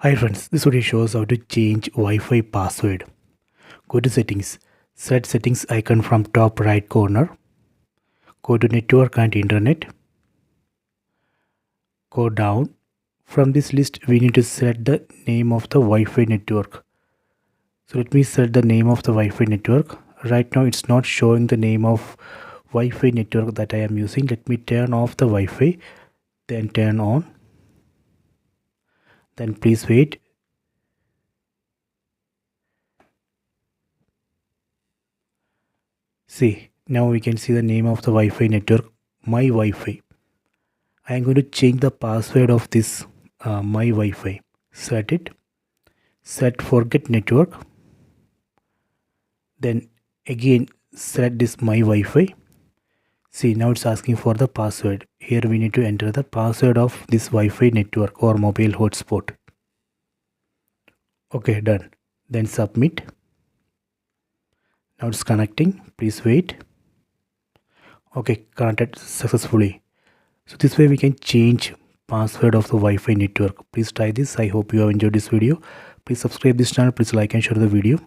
Hi friends, this video shows how to change Wi-Fi password. Go to settings, set settings icon from top right corner. Go to network and internet. Go down. From this list we need to set the name of the Wi-Fi network. So let me set the name of the Wi-Fi network. Right now it's not showing the name of Wi-Fi network that I am using. Let me turn off the Wi-Fi, then turn on. Then please wait. See, now we can see the name of the Wi-Fi network, my Wi-Fi. I am going to change the password of this my Wi-Fi. Set it. Set forget network. Then again set this my Wi-Fi. See, now it's asking for the password. Here we need to enter the password of this Wi-Fi network or mobile hotspot. Okay, done. Then submit. Now it's connecting. Please wait. Okay, connected successfully. So this way we can change password of the Wi-Fi network. Please try this. I hope you have enjoyed this video. Please subscribe this channel. Please like and share the video.